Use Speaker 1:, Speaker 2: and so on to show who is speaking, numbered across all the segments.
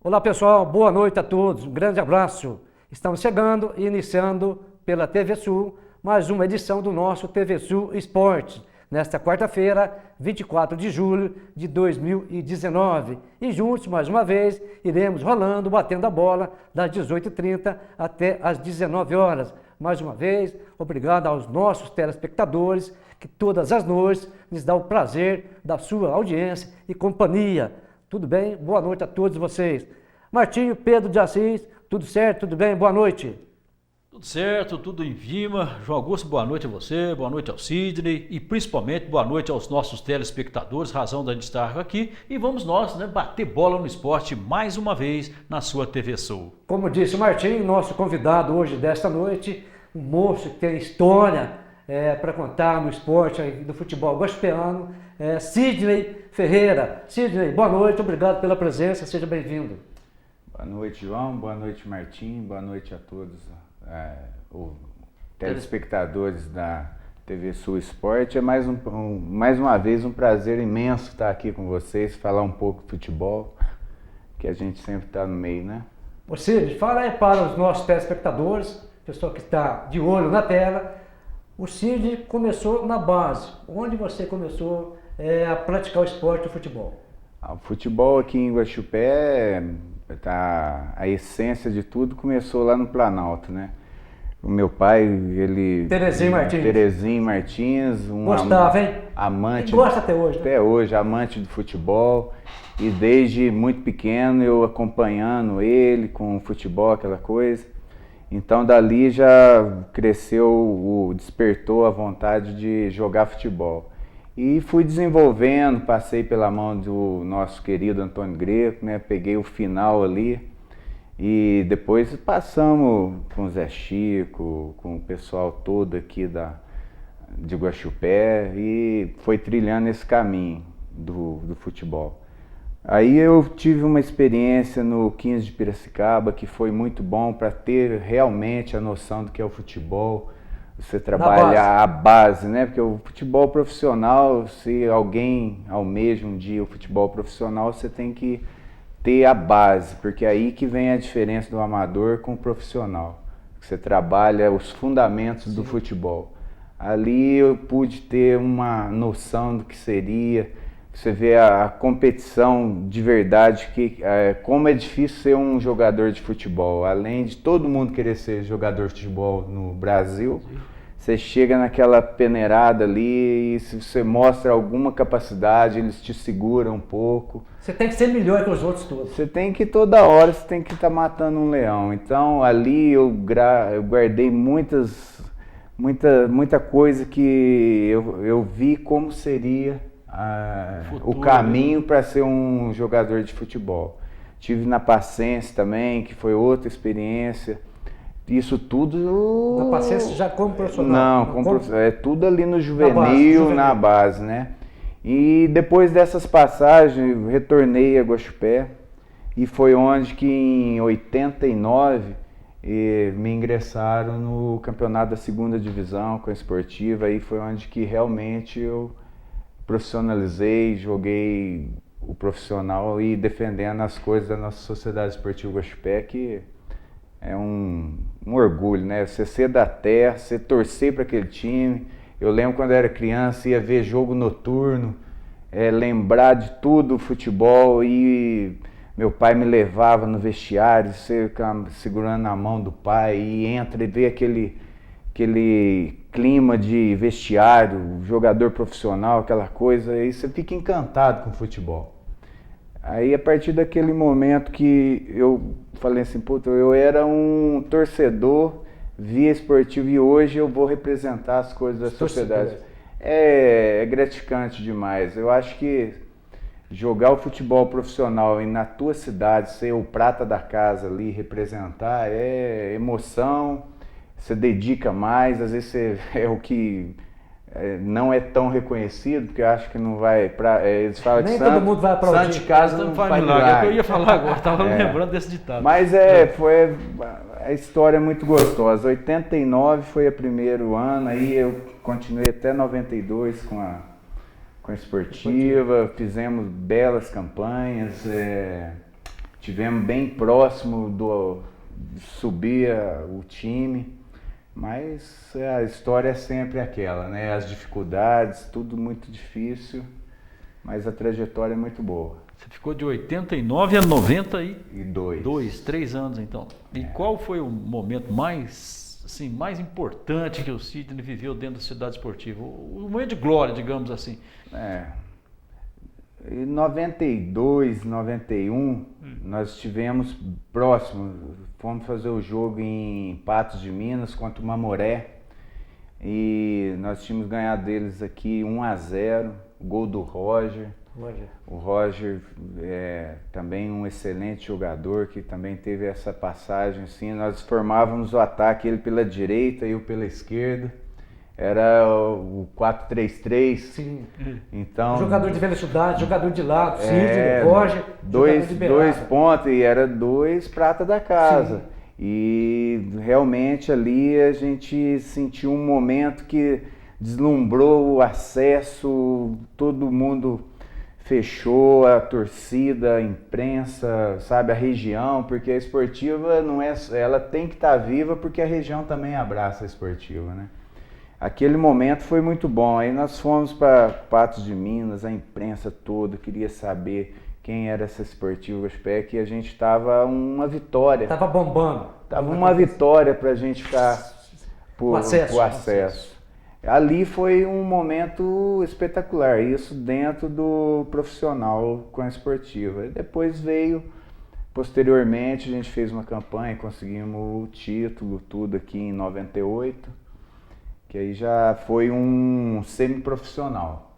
Speaker 1: Olá pessoal, boa noite a todos, um grande abraço. Estamos chegando e iniciando pela TV Sul mais uma edição do nosso TV Sul Esporte, nesta quarta-feira, 24 de julho de 2019. E juntos, mais uma vez, iremos rolando, batendo a bola das 18h30 até as 19 horas. Mais uma vez, obrigado aos nossos telespectadores que todas as noites nos dá o prazer da sua audiência e companhia. Tudo bem? Boa noite a todos vocês. Martinho, Pedro de Assis, tudo certo? Tudo bem? Boa noite.
Speaker 2: Tudo certo, tudo em Vima. João Augusto, boa noite a você, boa noite ao Sidney e principalmente boa noite aos nossos telespectadores, razão da gente estar aqui. E vamos nós, bater bola no esporte mais uma vez na sua TV Sul.
Speaker 1: Como disse o Martinho, nosso convidado hoje desta noite, um moço que tem história para contar no esporte do futebol gospelano, Sidney Ferreira. Sidney, boa noite, obrigado pela presença, seja bem-vindo.
Speaker 3: Boa noite, João, boa noite, Martim, boa noite a todos os telespectadores da TV Sul Esporte. É mais uma vez um prazer imenso estar aqui com vocês, falar um pouco de futebol, que a gente sempre está no meio, né?
Speaker 1: Ô Sidney, fala aí para os nossos telespectadores, pessoal que está de olho na tela. O Sidney começou na base. Onde você começou a praticar o esporte, o futebol?
Speaker 3: O futebol aqui em Guaxupé, a essência de tudo começou lá no Planalto, né? O meu pai, ele... Terezinho Martins.
Speaker 1: Gostava, hein?
Speaker 3: Amante...
Speaker 1: E gosta até hoje, né?
Speaker 3: Até hoje, amante do futebol. E desde muito pequeno eu acompanhando ele com o futebol, aquela coisa. Então dali já despertou a vontade de jogar futebol. E fui desenvolvendo, passei pela mão do nosso querido Antônio Greco, né? Peguei o final ali e depois passamos com o Zé Chico, com o pessoal todo aqui de Guaxupé e foi trilhando esse caminho do futebol. Aí eu tive uma experiência no 15 de Piracicaba que foi muito bom para ter realmente a noção do que é o futebol. Você trabalha a base, né? Porque o futebol profissional, se alguém almeja um dia o futebol profissional, você tem que ter a base, porque é aí que vem a diferença do amador com o profissional. Você trabalha os fundamentos do futebol. Ali eu pude ter uma noção do que seria. Você vê a competição de verdade, como é difícil ser um jogador de futebol. Além de todo mundo querer ser jogador de futebol no Brasil, você chega naquela peneirada ali e se você mostra alguma capacidade, eles te seguram um pouco.
Speaker 1: Você tem que ser melhor que os outros todos.
Speaker 3: Você tem que, toda hora, você tem que estar matando um leão. Então ali eu guardei muita coisa que eu vi como seria o caminho para ser um jogador de futebol. Tive na Pacense também, que foi outra experiência. Isso tudo...
Speaker 1: Na Pacense já como profissional?
Speaker 3: Não, é tudo ali no juvenil, na base, né? E depois dessas passagens, retornei a Guaxupé e foi onde que em 89 me ingressaram no campeonato da segunda divisão com a Esportiva. Aí foi onde que realmente eu profissionalizei, joguei o profissional e defendendo as coisas da nossa Sociedade Esportiva Guaxupé, que é um orgulho, né? Você ser da terra, você torcer para aquele time. Eu lembro quando eu era criança, ia ver jogo noturno, lembrar de tudo o futebol, e meu pai me levava no vestiário, você segurando a mão do pai e entra e vê aquele clima de vestiário, jogador profissional, aquela coisa, aí você fica encantado com o futebol. Aí a partir daquele momento que eu falei assim, puta, eu era um torcedor via esportivo e hoje eu vou representar as coisas da sociedade. É gratificante demais. Eu acho que jogar o futebol profissional e na tua cidade ser o prata da casa ali, representar, é emoção. Você dedica mais, às vezes é o que não é tão reconhecido, porque eu acho que não vai para... eles falam que
Speaker 1: todo mundo vai para
Speaker 3: santo de casa não faz milagre.
Speaker 2: É o que eu ia falar agora, estava lembrando desse ditado.
Speaker 3: Mas a história é muito gostosa. 89 foi o primeiro ano, aí eu continuei até 92 com a Esportiva, fizemos belas campanhas, tivemos bem próximo de subir o time, mas a história é sempre aquela, né? As dificuldades, tudo muito difícil, mas a trajetória é muito boa.
Speaker 2: Você ficou de 89 a 92. 3 anos então. E qual foi o momento mais importante que o Sidney viveu dentro da cidade esportiva? O momento de glória, digamos assim.
Speaker 3: Em 92, 91, nós estivemos próximos, fomos fazer o jogo em Patos de Minas contra o Mamoré e nós tínhamos ganhado deles aqui 1-0, o gol do Roger. O Roger é também um excelente jogador que também teve essa passagem assim, nós formávamos o ataque, ele pela direita e eu pela esquerda. Era o 4-3-3.
Speaker 1: Sim.
Speaker 3: Então,
Speaker 1: jogador de velocidade, jogador de lado, Sidney, Roger,
Speaker 3: dois pontos e era 2 prata da casa. Sim. E realmente ali a gente sentiu um momento que deslumbrou o acesso, todo mundo fechou, a torcida, a imprensa, sabe, a região, porque a esportiva não é, ela tem que estar viva porque a região também abraça a esportiva, né? Aquele momento foi muito bom. Aí nós fomos para Patos de Minas, a imprensa toda queria saber quem era essa Esportiva Guaxupé, que a gente estava uma vitória.
Speaker 1: Estava bombando.
Speaker 3: Estava uma vitória para a gente ficar por acesso. Ali foi um momento espetacular, isso dentro do profissional com a esportiva. E depois veio, posteriormente, a gente fez uma campanha, conseguimos o título, tudo aqui em 98. Que aí já foi um semi-profissional,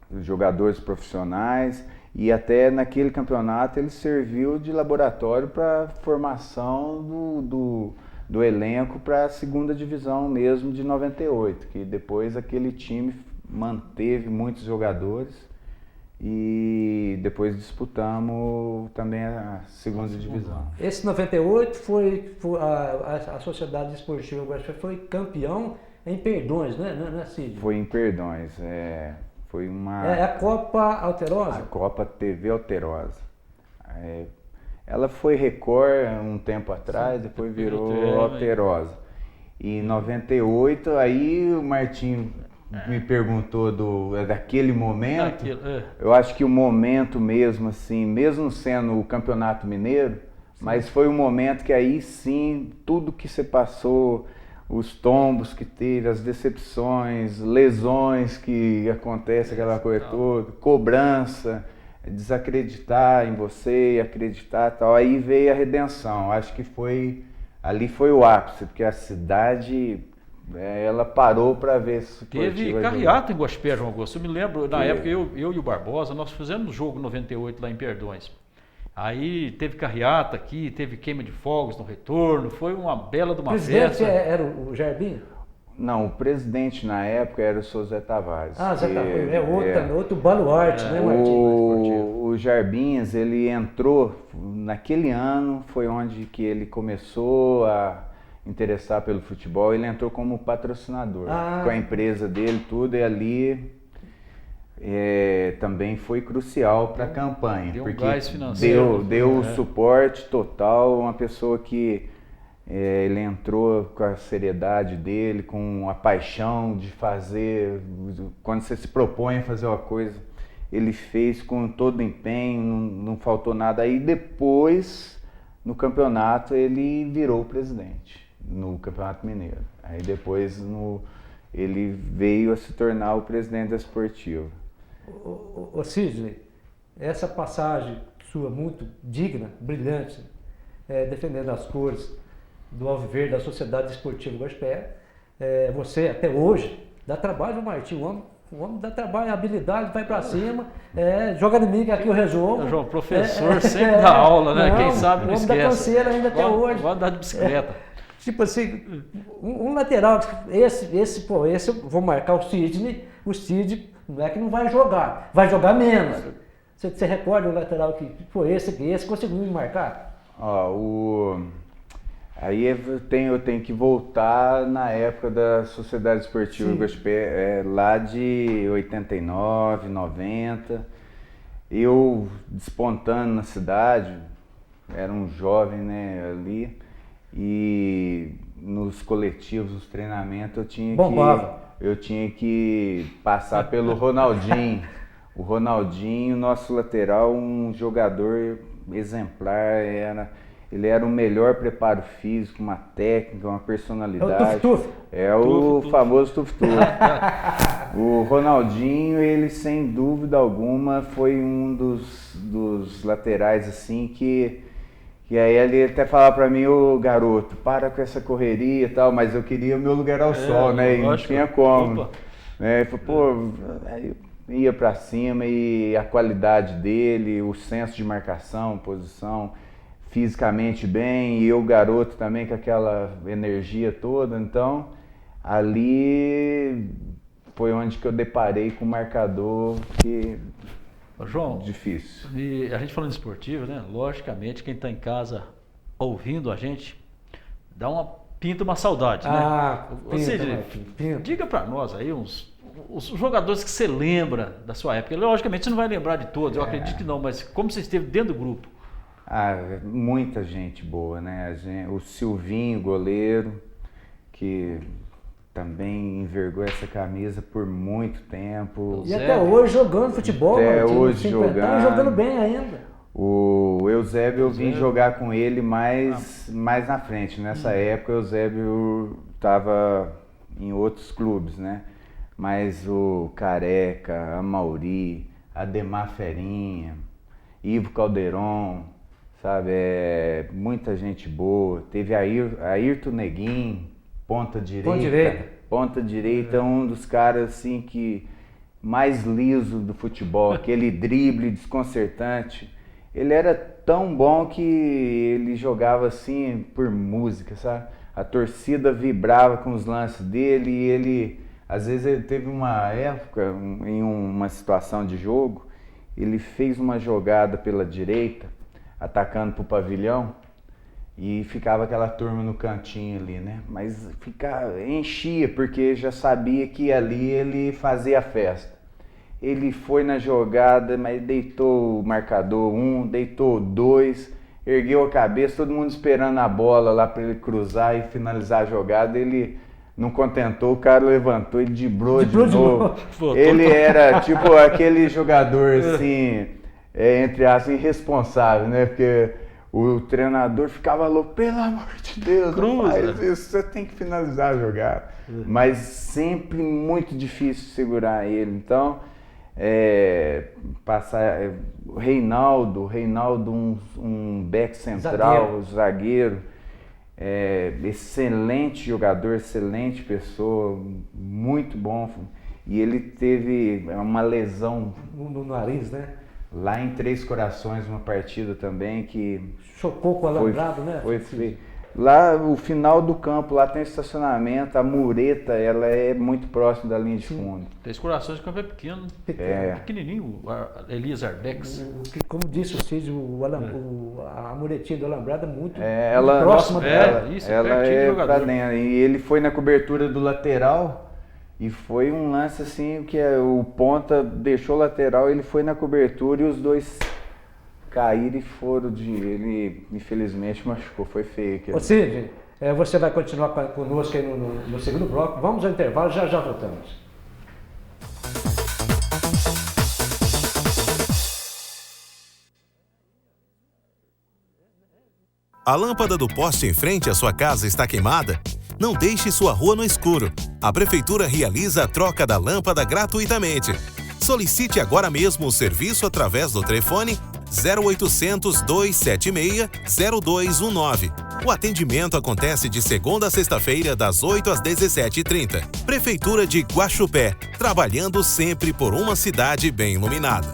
Speaker 3: os jogadores profissionais, e até naquele campeonato ele serviu de laboratório para formação do elenco para a segunda divisão mesmo de 98, que depois aquele time manteve muitos jogadores e depois disputamos também a segunda divisão.
Speaker 1: Esse 98 foi a Sociedade Esportiva Guaxupé foi campeão em Perdões, né, Cid?
Speaker 3: Foi em Perdões, foi uma...
Speaker 1: É a Copa Alterosa?
Speaker 3: A Copa TV Alterosa. Ela foi Record um tempo atrás, depois virou Alterosa. E em 98, aí o Martinho me perguntou daquele momento. Eu acho que o momento mesmo, assim, mesmo sendo o Campeonato Mineiro, mas foi um momento que aí sim, tudo que você passou... Os tombos que teve, as decepções, lesões que acontece, aquela coisa toda, cobrança, desacreditar em você, acreditar e tal. Aí veio a redenção. Acho que ali foi o ápice, porque a cidade, ela parou para ver se
Speaker 2: teve carreata em Guaxupé, João Augusto. Eu me lembro, na época, eu e o Barbosa, nós fizemos o jogo 98 lá em Perdões. Aí teve carreata aqui, teve queima de fogos no retorno, foi uma bela de uma festa.
Speaker 1: O presidente era o Jarbinho?
Speaker 3: Não, o presidente na época era o seu Zé Tavares.
Speaker 1: Zé Tavares, outro baluarte, né, Martinho?
Speaker 3: O Jarbinhas, ele entrou, naquele ano foi onde que ele começou a interessar pelo futebol, ele entrou como patrocinador, com a empresa dele, tudo, e ali... também foi crucial para a campanha,
Speaker 2: deu
Speaker 3: porque
Speaker 2: um gás financeiro,
Speaker 3: deu o suporte total, uma pessoa que ele entrou com a seriedade dele, com a paixão de fazer, quando você se propõe a fazer uma coisa, ele fez com todo empenho, não faltou nada. Aí depois, no campeonato, ele virou presidente, no Campeonato Mineiro. Aí depois ele veio a se tornar o presidente da Esportiva.
Speaker 1: Ô Sidney, essa passagem sua muito digna, brilhante, defendendo as cores do Alviverde, da Sociedade Esportiva Guaxupé, você até hoje dá trabalho ao Martinho, o homem dá trabalho, habilidade, vai pra cima, joga em mim que aqui eu resolvo.
Speaker 2: João, professor sempre dá aula, né? Quem sabe não esquece.
Speaker 1: O homem da canseira ainda até hoje.
Speaker 2: Vou andar de bicicleta.
Speaker 1: Tipo assim, um lateral, esse eu vou marcar o Sidney não é que não vai jogar menos. Você recorda o lateral que, esse conseguiu me marcar?
Speaker 3: Aí eu tenho que voltar na época da Sociedade Esportiva Guaxupé, lá de 89, 90, eu despontando na cidade, era um jovem, né, ali, e nos coletivos, nos treinamentos, eu tinha que passar pelo Ronaldinho. O Ronaldinho, nosso lateral, um jogador exemplar, ele era o melhor preparo físico, uma técnica, uma personalidade. É o famoso tuf-tuf. O Ronaldinho, ele sem dúvida alguma foi um dos laterais assim que aí ele até falava pra mim: ô garoto, para com essa correria e tal, mas eu queria o meu lugar ao sol, né? E não tinha como. Né? Pô, aí ia pra cima, e a qualidade dele, o senso de marcação, posição, fisicamente bem, e eu garoto também com aquela energia toda. Então ali foi onde que eu deparei com um marcador que...
Speaker 2: João,
Speaker 3: difícil.
Speaker 2: E a gente falando de esportivo, né? Logicamente, quem está em casa ouvindo a gente, pinta uma saudade, né? Diga para nós aí os jogadores que você lembra da sua época. Logicamente você não vai lembrar de todos, eu acredito que não, mas como você esteve dentro do grupo?
Speaker 3: Muita gente boa, né? O Silvinho, goleiro, que também envergou essa camisa por muito tempo.
Speaker 1: E até hoje jogando futebol,
Speaker 3: até hoje
Speaker 1: jogando bem ainda.
Speaker 3: O Eusébio, eu vim jogar com ele mais na frente. Nessa época o Eusébio estava em outros clubes, né? Mas o Careca, a Mauri, Ademar Ferinha, Ivo Calderon, sabe? Muita gente boa. Teve Ayrton Neguinho, ponta direita, um dos caras assim que mais liso do futebol, aquele drible desconcertante. Ele era tão bom que ele jogava assim por música, sabe? A torcida vibrava com os lances dele, e ele, às vezes, ele teve uma época, em uma situação de jogo, ele fez uma jogada pela direita, atacando pro pavilhão, e ficava aquela turma no cantinho ali, né? Mas enchia, porque já sabia que ali ele fazia a festa. Ele foi na jogada, mas deitou o marcador 1, deitou 2, ergueu a cabeça, todo mundo esperando a bola lá para ele cruzar e finalizar a jogada. Ele não contentou, o cara levantou e driblou de novo. Ele era tipo aquele jogador assim, entre aspas, irresponsável, né? Porque o treinador ficava louco: pelo amor de Deus, não faz isso, você tem que finalizar a jogada. Mas sempre muito difícil segurar ele. Então, o Reinaldo, um back central, zagueiro, excelente jogador, excelente pessoa, muito bom. E ele teve uma lesão
Speaker 1: no nariz, né?
Speaker 3: Lá em Três Corações, uma partida também que...
Speaker 1: chocou com o alambrado, né?
Speaker 3: Foi. Lá, o final do campo, lá tem estacionamento, a mureta, ela é muito próxima da linha de fundo.
Speaker 2: Três Corações, o campo é pequeno. Pequenininho, Elias Ardex.
Speaker 1: Como disse o Cid, a muretinha do alambrado é muito
Speaker 3: muito
Speaker 1: próxima dela.
Speaker 3: Ela é pra dentro. E ele foi na cobertura do lateral, e foi um lance assim que o ponta deixou o lateral, ele foi na cobertura e os dois caíram e foram ele infelizmente machucou, foi feio.
Speaker 1: Ô Cid, você vai continuar conosco aí no segundo bloco. Vamos ao intervalo, já voltamos.
Speaker 4: A lâmpada do poste em frente à sua casa está queimada? Não deixe sua rua no escuro. A Prefeitura realiza a troca da lâmpada gratuitamente. Solicite agora mesmo o serviço através do telefone 0800 276 0219. O atendimento acontece de segunda a sexta-feira, das 8 às 17h30. Prefeitura de Guaxupé, trabalhando sempre por uma cidade bem iluminada.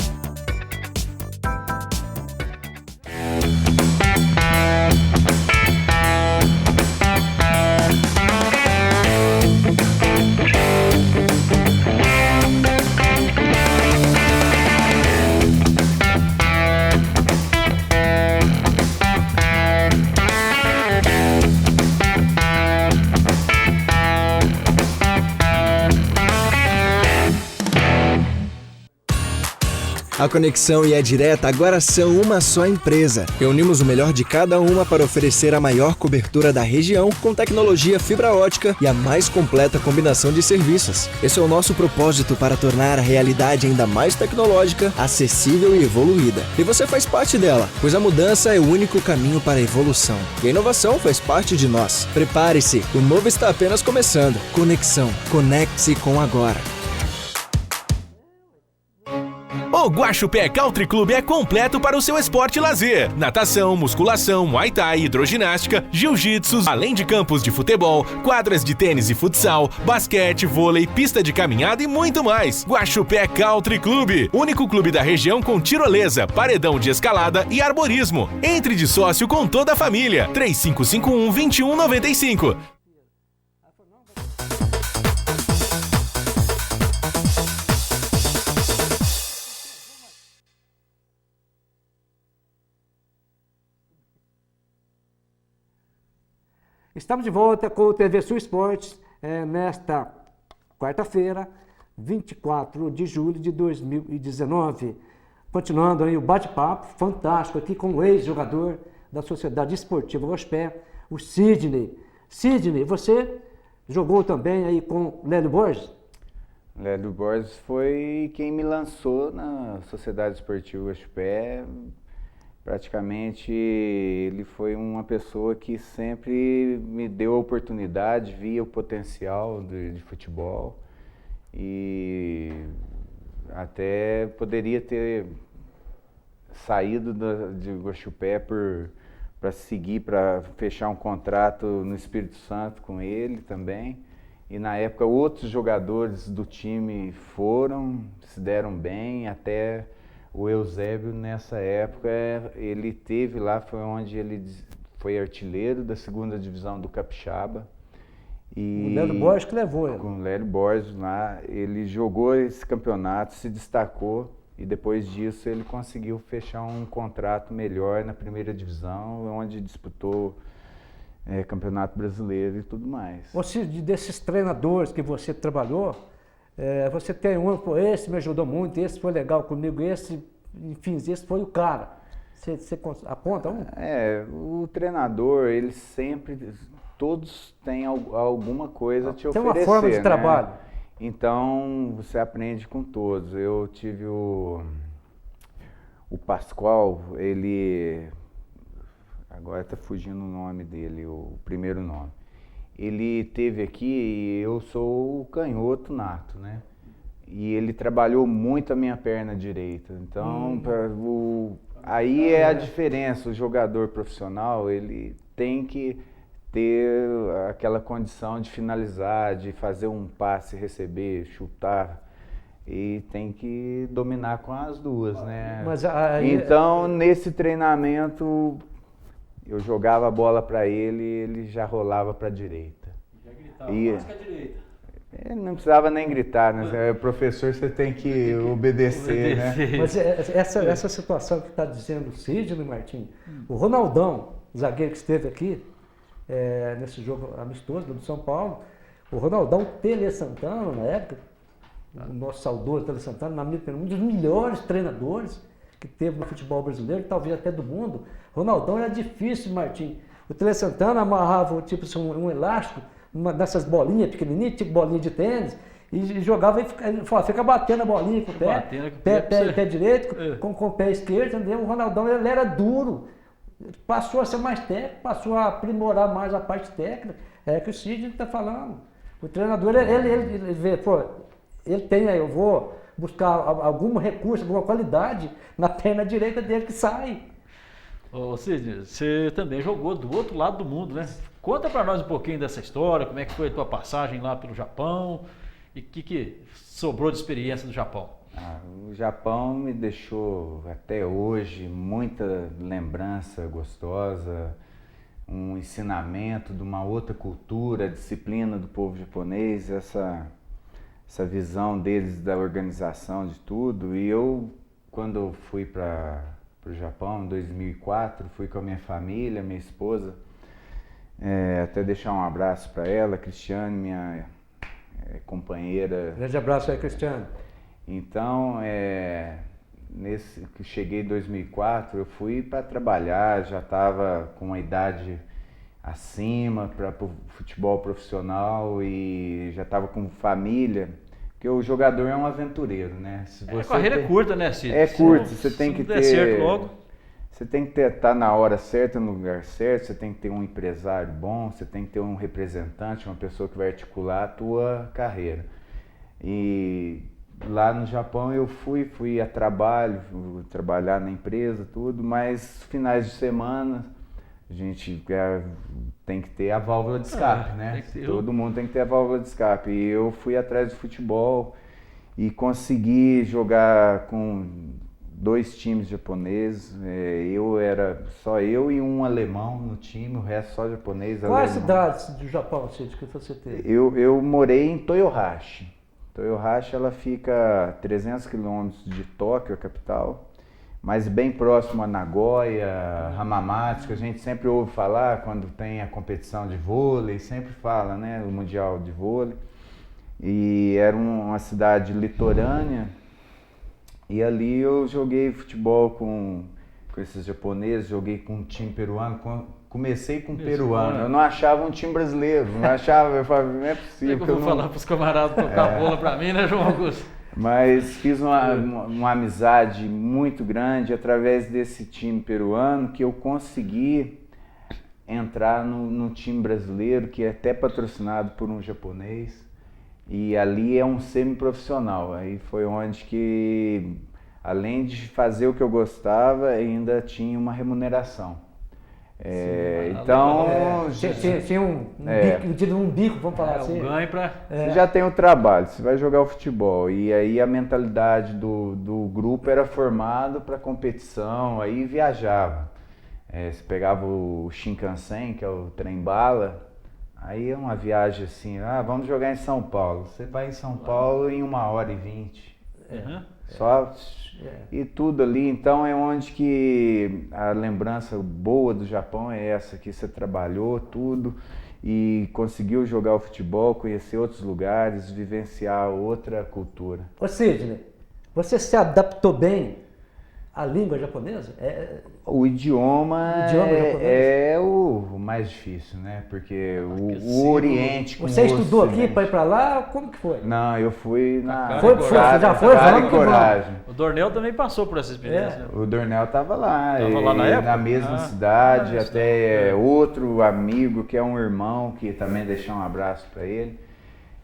Speaker 5: A Conexão e a Direta agora são uma só empresa. Reunimos o melhor de cada uma para oferecer a maior cobertura da região com tecnologia fibra ótica e a mais completa combinação de serviços. Esse é o nosso propósito para tornar a realidade ainda mais tecnológica, acessível e evoluída. E você faz parte dela, pois a mudança é o único caminho para a evolução. E a inovação faz parte de nós. Prepare-se, o novo está apenas começando. Conexão. Conecte-se com agora.
Speaker 6: O Guaxupé Country Club é completo para o seu esporte e lazer. Natação, musculação, muay thai, hidroginástica, jiu-jitsu, além de campos de futebol, quadras de tênis e futsal, basquete, vôlei, pista de caminhada e muito mais. Guaxupé Country Club, único clube da região com tirolesa, paredão de escalada e arborismo. Entre de sócio com toda a família. 3551-2195.
Speaker 1: Estamos de volta com o TV Sul Esportes nesta quarta-feira, 24 de julho de 2019. Continuando aí o bate-papo fantástico aqui com o ex-jogador da Sociedade Esportiva Guaxupé, o Sidney. Sidney, você jogou também aí com Lélio Borges?
Speaker 3: Lélio Borges foi quem me lançou na Sociedade Esportiva Guaxupé. Praticamente ele foi uma pessoa que sempre me deu a oportunidade, via o potencial de futebol e até poderia ter saído de Guaxupé para seguir, para fechar um contrato no Espírito Santo com ele também. E na época outros jogadores do time se deram bem, até o Eusébio, nessa época, ele teve lá, foi onde ele foi artilheiro da 2ª divisão do Capixaba. E
Speaker 1: o Lélio Borges que levou ele.
Speaker 3: Com o Lélio Borges lá, ele jogou esse campeonato, se destacou e depois disso ele conseguiu fechar um contrato melhor na 1ª divisão, onde disputou campeonato brasileiro e tudo mais.
Speaker 1: Você, desses treinadores que você trabalhou, você tem esse me ajudou muito, esse foi legal comigo, enfim, esse foi o cara. Você aponta um?
Speaker 3: O treinador, ele sempre, todos têm alguma coisa a te oferecer.
Speaker 1: Tem uma forma de trabalho.
Speaker 3: Então, você aprende com todos. Eu tive o Pascoal, ele, agora está fugindo o nome dele, o primeiro nome. Ele teve aqui e eu sou o canhoto nato, né? E ele trabalhou muito a minha perna direita. Então, aí é a diferença. O jogador profissional, ele tem que ter aquela condição de finalizar, de fazer um passe, receber, chutar. E tem que dominar com as duas, né? Então, nesse treinamento, eu jogava a bola para ele e ele já rolava para a direita. Já gritava, mais que a direita. Ele não precisava nem gritar, né? Professor, você tem que obedecer, né?
Speaker 1: Mas essa situação que está dizendo o Sidney, Martim, o Ronaldão, zagueiro que esteve aqui, nesse jogo amistoso do São Paulo, o Ronaldão Tele Santana, na época, o nosso saudoso Tele Santana, na minha opinião, um dos melhores treinadores que teve no futebol brasileiro, talvez até do mundo. Ronaldão era difícil, Martim. O Tele Santana amarrava tipo um elástico, uma dessas bolinhas pequenininhas, tipo bolinha de tênis, e jogava e fica batendo a bolinha com o pé direito, com o pé esquerdo, entendeu? O Ronaldão, ele era duro, passou a ser mais técnico, passou a aprimorar mais a parte técnica, que o Sidney está falando. O treinador, ele vê, ele tem aí, eu vou buscar algum recurso, alguma qualidade na perna direita dele que sai.
Speaker 2: Ô Sidney, você também jogou do outro lado do mundo, né? Conta pra nós um pouquinho dessa história, como é que foi a tua passagem lá pelo Japão e o que sobrou de experiência do Japão.
Speaker 3: O Japão me deixou até hoje muita lembrança gostosa, um ensinamento de uma outra cultura, a disciplina do povo japonês, essa visão deles da organização de tudo. E eu, quando fui para o Japão, em 2004, fui com a minha família, minha esposa, até deixar um abraço para ela, Cristiane, minha companheira.
Speaker 1: Grande abraço aí, Cristiane.
Speaker 3: Então, nesse que cheguei em 2004, eu fui para trabalhar, já estava com uma idade acima para o futebol profissional e já estava com família, porque o jogador é um aventureiro, né?
Speaker 2: A carreira é curta, né, Cid?
Speaker 3: É curta, você tem que
Speaker 2: ter... Se não der certo logo...
Speaker 3: Você tem que estar na hora certa, no lugar certo, você tem que ter um empresário bom, você tem que ter um representante, uma pessoa que vai articular a tua carreira. E lá no Japão eu fui a trabalho, trabalhar na empresa, tudo, mas finais de semana a gente tem que ter a válvula de escape, né? Todo mundo tem que ter a válvula de escape. E eu fui atrás do futebol e consegui jogar com 2 times japoneses. Era só eu e um alemão no time, o resto só japonês.
Speaker 1: Quais cidades do Japão, Cid, que você teve?
Speaker 3: Eu morei em Toyohashi. Toyohashi, ela fica a 300 quilômetros de Tóquio, a capital, mas bem próximo a Nagoya, Hamamatsu, que a gente sempre ouve falar quando tem a competição de vôlei, sempre fala, né, o Mundial de Vôlei. E era uma cidade litorânea, e ali eu joguei futebol com esses japoneses, joguei com um time peruano, comecei com um peruano, eu não achava um time brasileiro, não achava, eu falava, não é possível.
Speaker 2: Eu vou falar para os camaradas tocar bola para mim, né, João Augusto?
Speaker 3: Mas fiz uma amizade muito grande através desse time peruano, que eu consegui entrar no time brasileiro, que é até patrocinado por um japonês, e ali é um semi-profissional. Aí foi onde que, além de fazer o que eu gostava, ainda tinha uma remuneração. Então...
Speaker 1: Tinha um bico, vamos falar assim.
Speaker 2: Um ganho para...
Speaker 3: Você já tem o trabalho, você vai jogar o futebol, e aí a mentalidade do grupo era formado para competição, aí viajava. Você pegava o Shinkansen, que é o trem-bala, aí é uma viagem assim, vamos jogar em São Paulo. Você vai em São Paulo em 1h20. Só... E tudo ali, então é onde que a lembrança boa do Japão é essa, que você trabalhou tudo e conseguiu jogar o futebol, conhecer outros lugares, vivenciar outra cultura.
Speaker 1: Ô Sidney, você se adaptou bem à língua japonesa?
Speaker 3: O idioma é o mais difícil, né? Porque o Oriente com
Speaker 1: Você estudou aqui para ir para lá? Como que foi?
Speaker 3: Não, eu fui na...
Speaker 1: Já foi?
Speaker 3: Vamos coragem.
Speaker 2: O Dornel também passou por essa experiência.
Speaker 3: O Dornel estava lá.
Speaker 2: Tava lá na época?
Speaker 3: Na mesma cidade, até outro amigo que é um irmão, que também deixou um abraço para ele.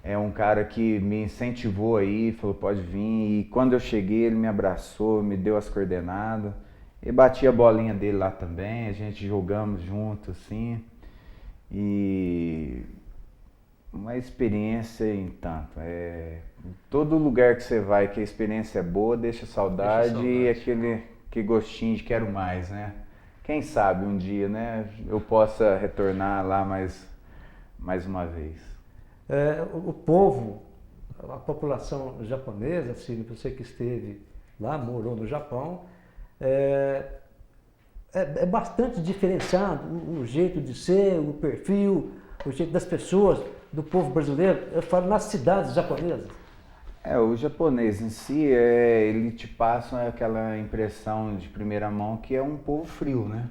Speaker 3: É um cara que me incentivou aí, falou, pode vir. E quando eu cheguei, ele me abraçou, me deu as coordenadas. E bati a bolinha dele lá também, a gente jogamos junto, assim. E uma experiência em tanto. Todo lugar que você vai, que a experiência é boa, deixa saudade e aquele gostinho de quero mais, né? Quem sabe um dia, né, eu possa retornar lá mais uma vez.
Speaker 1: O povo, a população japonesa, assim, você que esteve lá, morou no Japão, é bastante diferenciado o jeito de ser, o perfil, o jeito das pessoas, do povo brasileiro, eu falo nas cidades japonesas.
Speaker 3: O japonês em si, ele te passa aquela impressão de primeira mão que é um povo frio, né?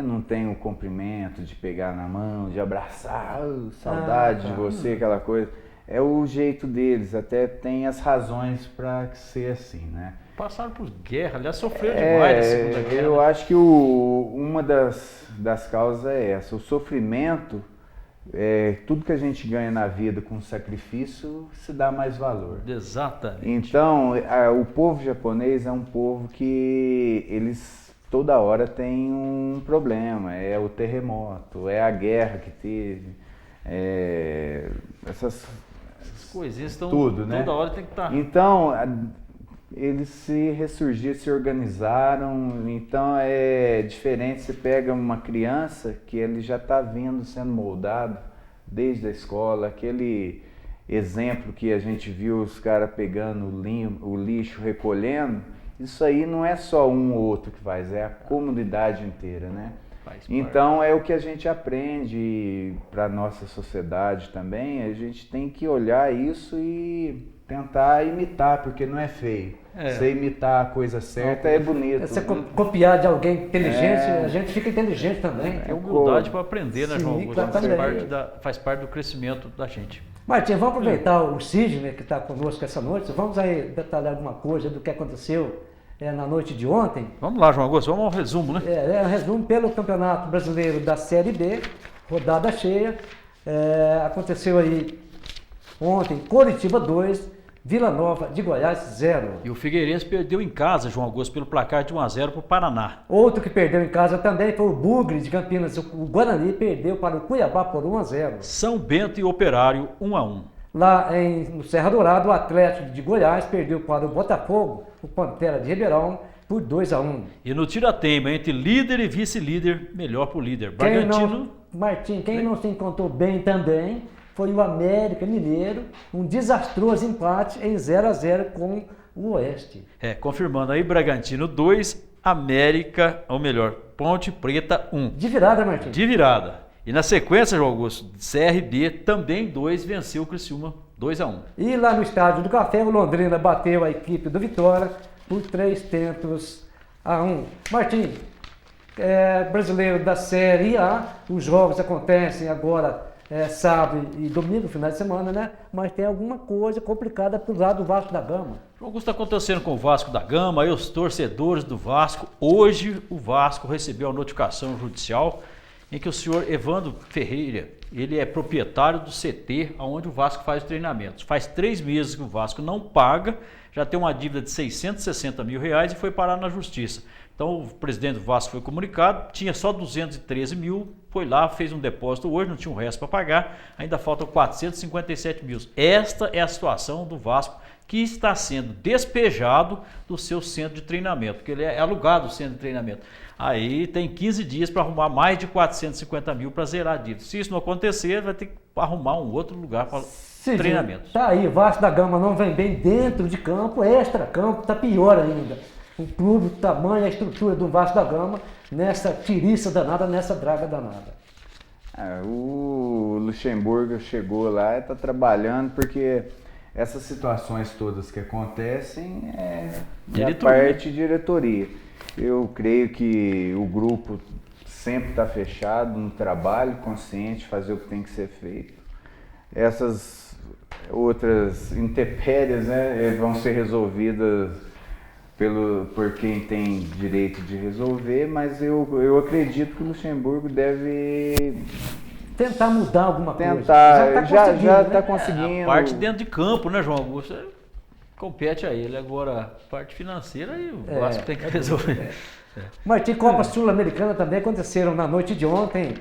Speaker 3: Não tem o cumprimento de pegar na mão, de abraçar, saudade de você, aquela coisa. É o jeito deles, até tem as razões para ser assim, né?
Speaker 2: Passaram por guerra, aliás, sofreram demais na Segunda Guerra.
Speaker 3: Eu acho que uma das causas é essa, o sofrimento, tudo que a gente ganha na vida com sacrifício se dá mais valor.
Speaker 2: Exatamente.
Speaker 3: Então, o povo japonês é um povo que eles toda hora tem um problema, é o terremoto, é a guerra que teve, essas
Speaker 2: coisinhas estão
Speaker 3: tudo, né?
Speaker 2: Toda hora tem que estar.
Speaker 3: Então, eles se ressurgiram, se organizaram, então é diferente, você pega uma criança que ele já está vindo sendo moldado desde a escola, aquele exemplo que a gente viu os caras pegando o lixo, recolhendo, isso aí não é só um ou outro que faz, é a comunidade inteira, né? Então é o que a gente aprende para a nossa sociedade também, a gente tem que olhar isso e tentar imitar, porque não é feio. Você imitar a coisa certa é bonito.
Speaker 1: Você copiar de alguém inteligente, a gente fica inteligente também.
Speaker 2: É humildade para aprender, né,
Speaker 1: Sim,
Speaker 2: João Augusto?
Speaker 1: claro,
Speaker 2: Faz parte do crescimento da gente.
Speaker 1: Martim, vamos aproveitar o Sidney que está conosco essa noite. Vamos aí detalhar alguma coisa do que aconteceu na noite de ontem.
Speaker 2: Vamos lá, João Augusto, vamos ao resumo, né?
Speaker 1: Um resumo pelo Campeonato Brasileiro da Série B, rodada cheia. Aconteceu aí ontem, Coritiba 2, Vila Nova de Goiás 0.
Speaker 2: E o Figueirense perdeu em casa, João Augusto, pelo placar de 1-0 para o Paraná.
Speaker 1: Outro que perdeu em casa também foi o Bugre de Campinas. O Guarani perdeu para o Cuiabá por 1-0.
Speaker 2: São Bento e Operário 1-1.
Speaker 1: Lá no Serra Dourada, o Atlético de Goiás perdeu para o Botafogo, o Pantera de Ribeirão, por 2-1.
Speaker 2: E no tirateima, entre líder e vice-líder, melhor para o líder.
Speaker 1: Martim, quem não se encontrou bem também foi o América Mineiro, um desastroso empate em 0-0 com o Oeste.
Speaker 2: Confirmando aí, Bragantino 2, América, ou melhor, Ponte Preta 1.
Speaker 1: De virada, Martim?
Speaker 2: De virada. E na sequência, João Augusto, CRB também 2, venceu o Criciúma 2-1.
Speaker 1: E lá no Estádio do Café, o Londrina bateu a equipe do Vitória por 3-1. Martim, brasileiro da Série A, os jogos acontecem agora sábado e domingo, final de semana, né? Mas tem alguma coisa complicada pro lado do Vasco da Gama.
Speaker 2: João Augusto, está acontecendo com o Vasco da Gama, aí os torcedores do Vasco. Hoje o Vasco recebeu a notificação judicial em que o senhor Evandro Ferreira, ele é proprietário do CT, onde o Vasco faz os treinamentos. Faz 3 meses que o Vasco não paga, já tem uma dívida de R$660 mil e foi parar na justiça. Então o presidente do Vasco foi comunicado, tinha só 213 mil, foi lá, fez um depósito hoje, não tinha um resto para pagar, ainda faltam 457 mil. Esta é a situação do Vasco, que está sendo despejado do seu centro de treinamento, porque ele é alugado o centro de treinamento. Aí tem 15 dias para arrumar mais de 450 mil para zerar a dívida. Se isso não acontecer, vai ter que arrumar um outro lugar para treinamento.
Speaker 1: Tá aí, o Vasco da Gama não vem bem dentro de campo, extra-campo, tá pior ainda. O clube, o tamanho, a estrutura do Vasco da Gama, nessa tiriça danada, nessa draga danada.
Speaker 3: O Luxemburgo chegou lá e está trabalhando porque essas situações todas que acontecem da parte de diretoria. Eu creio que o grupo sempre está fechado no trabalho, consciente, fazer o que tem que ser feito. Essas outras intempéries, né, vão ser resolvidas por quem tem direito de resolver, mas eu acredito que o Luxemburgo deve
Speaker 1: tentar mudar alguma coisa.
Speaker 3: Já está conseguindo.
Speaker 2: A parte dentro de campo, né, João Augusto? Compete a ele. Agora, a parte financeira aí o Vasco tem que resolver.
Speaker 1: Martim, Copa Sul-Americana também aconteceram na noite de ontem.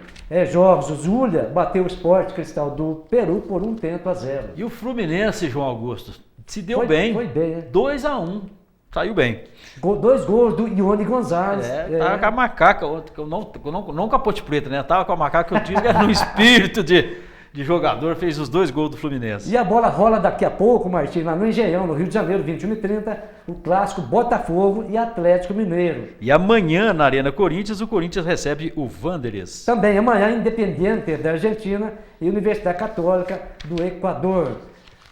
Speaker 1: Jogos, o Zulia bateu o Sport Cristal do Peru por 1-0.
Speaker 2: E o Fluminense, João Augusto, se deu bem.
Speaker 1: Foi bem,
Speaker 2: 2-1. Saiu bem.
Speaker 1: 2 gols do Ione Gonzalez.
Speaker 2: Tava com a macaca, não com a Ponte Preta, né? Tava com a macaca que eu digo, era no espírito de jogador, fez os 2 gols do Fluminense.
Speaker 1: E a bola rola daqui a pouco, Martim, lá no Engenhão, no Rio de Janeiro, 21h30, o clássico Botafogo e Atlético Mineiro.
Speaker 2: E amanhã, na Arena Corinthians, o Corinthians recebe o Wanderers.
Speaker 1: Também amanhã, Independiente da Argentina e Universidade Católica do Equador.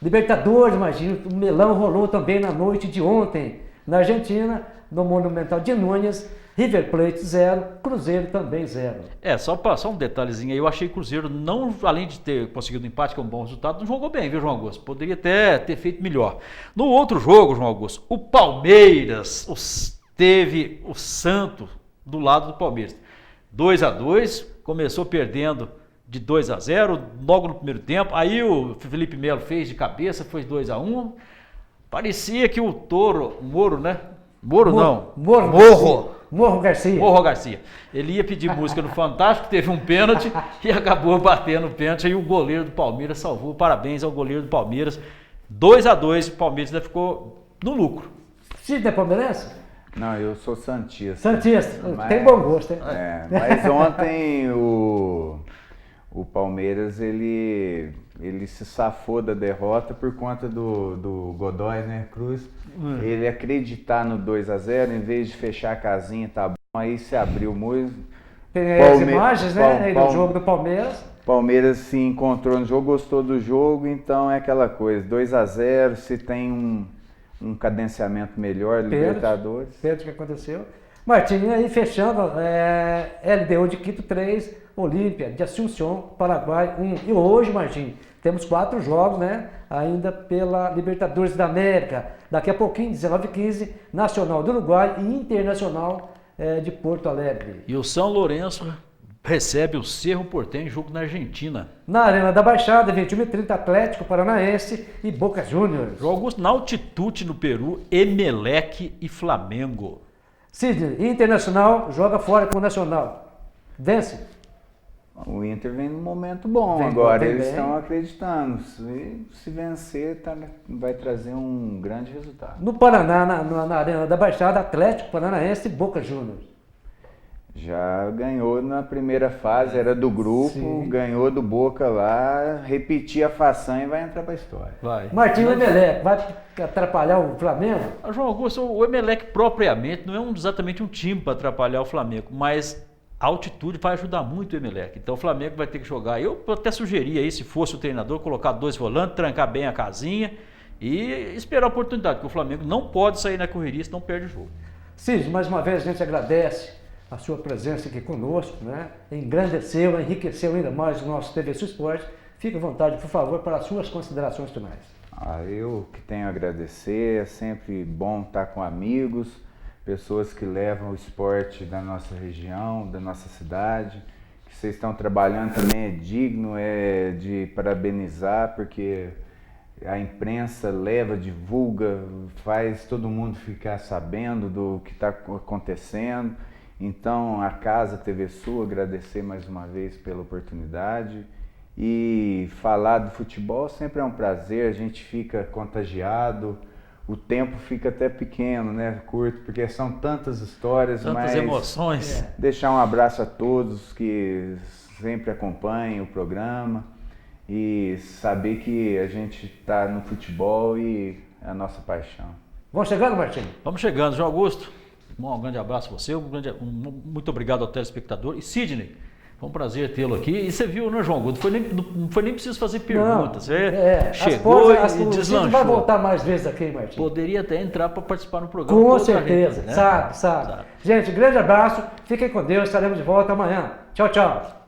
Speaker 1: Libertadores, imagina, o melão rolou também na noite de ontem. Na Argentina, no Monumental de Núñez, River Plate 0, Cruzeiro também 0.
Speaker 2: Só um detalhezinho aí, eu achei que o Cruzeiro, não, além de ter conseguido um empate, que é um bom resultado, não jogou bem, viu, João Augusto? Poderia até ter feito melhor. No outro jogo, João Augusto, o Palmeiras teve o Santos do lado do Palmeiras. 2-2, começou perdendo de 2-0, logo no primeiro tempo, aí o Felipe Melo fez de cabeça, foi 2-1, parecia que o Moro Garcia. Ele ia pedir música no Fantástico, teve um pênalti e acabou batendo o pênalti. Aí o goleiro do Palmeiras salvou. Parabéns ao goleiro do Palmeiras. 2-2, o Palmeiras ainda ficou no lucro.
Speaker 1: Sidney é palmeirense?
Speaker 3: Não, eu sou santista.
Speaker 1: Santista, tem bom gosto, hein?
Speaker 3: Mas ontem o Palmeiras, ele se safou da derrota por conta do Godoy, né, Cruz. Ele acreditar no 2-0, em vez de fechar a casinha, tá bom, aí se abriu muito.
Speaker 1: Tem as imagens, né, do jogo do Palmeiras.
Speaker 3: Palmeiras se encontrou no jogo, gostou do jogo, então é aquela coisa, 2-0, se tem um cadenciamento melhor, Libertadores.
Speaker 1: Pênalti que aconteceu. Martim, aí fechando, LDU de Quito 3, Olímpia de Assunção, Paraguai 1. E hoje, Martim, temos 4 jogos, né? Ainda pela Libertadores da América. Daqui a pouquinho, 19h15, Nacional do Uruguai e Internacional de Porto Alegre.
Speaker 2: E o São Lourenço recebe o Cerro Porteño, jogo na Argentina.
Speaker 1: Na Arena da Baixada, 21h30, Atlético Paranaense e Boca Juniors.
Speaker 2: Jogos na altitude no Peru, Emelec e Flamengo.
Speaker 1: Sidney, Internacional joga fora com o Nacional. Vence?
Speaker 3: O Inter vem num momento bom
Speaker 1: Vem
Speaker 3: agora,
Speaker 1: bem,
Speaker 3: eles
Speaker 1: bem.
Speaker 3: estão acreditando. Se vencer, vai trazer um grande resultado.
Speaker 1: No Paraná, na Arena da Baixada, Atlético Paranaense e Boca Juniors.
Speaker 3: Já ganhou na primeira fase, era do grupo,
Speaker 1: Sim.
Speaker 3: ganhou do Boca lá, repetir a façanha e vai entrar pra história.
Speaker 2: Vai.
Speaker 1: Martim Emelec, vai atrapalhar o Flamengo?
Speaker 2: João Augusto, o Emelec propriamente não é exatamente um time para atrapalhar o Flamengo, mas a altitude vai ajudar muito o Emelec. Então o Flamengo vai ter que jogar. Eu até sugeria aí, se fosse o treinador, colocar 2 volantes, trancar bem a casinha e esperar a oportunidade, porque o Flamengo não pode sair na correria, senão perde o jogo.
Speaker 1: Cid, mais uma vez a gente agradece a sua presença aqui conosco, né? Engrandeceu, enriqueceu ainda mais o nosso TV Sul Esporte. Fique à vontade, por favor, para as suas considerações finais.
Speaker 3: Eu que tenho a agradecer, é sempre bom estar com amigos, pessoas que levam o esporte da nossa região, da nossa cidade, que vocês estão trabalhando também é digno, é de parabenizar, porque a imprensa leva, divulga, faz todo mundo ficar sabendo do que está acontecendo. Então, a Casa TV Sul, agradecer mais uma vez pela oportunidade. E falar do futebol sempre é um prazer, a gente fica contagiado, o tempo fica até pequeno, né, curto, porque são tantas histórias,
Speaker 2: Tantas emoções.
Speaker 3: Deixar um abraço a todos que sempre acompanham o programa e saber que a gente está no futebol e é a nossa paixão.
Speaker 1: Vamos chegando, Martim?
Speaker 2: Vamos chegando, João Augusto. Um grande abraço a você, muito obrigado ao telespectador. E Sidney, foi um prazer tê-lo aqui. E você viu, né, João Augusto? Não foi nem preciso fazer perguntas. Você chegou e deslanchou.
Speaker 1: Vai voltar mais vezes aqui, Martim?
Speaker 2: Poderia até entrar para participar no programa.
Speaker 1: Com certeza,
Speaker 2: gente, né?
Speaker 1: sabe. Gente, grande abraço, fiquem com Deus, estaremos de volta amanhã. Tchau, tchau.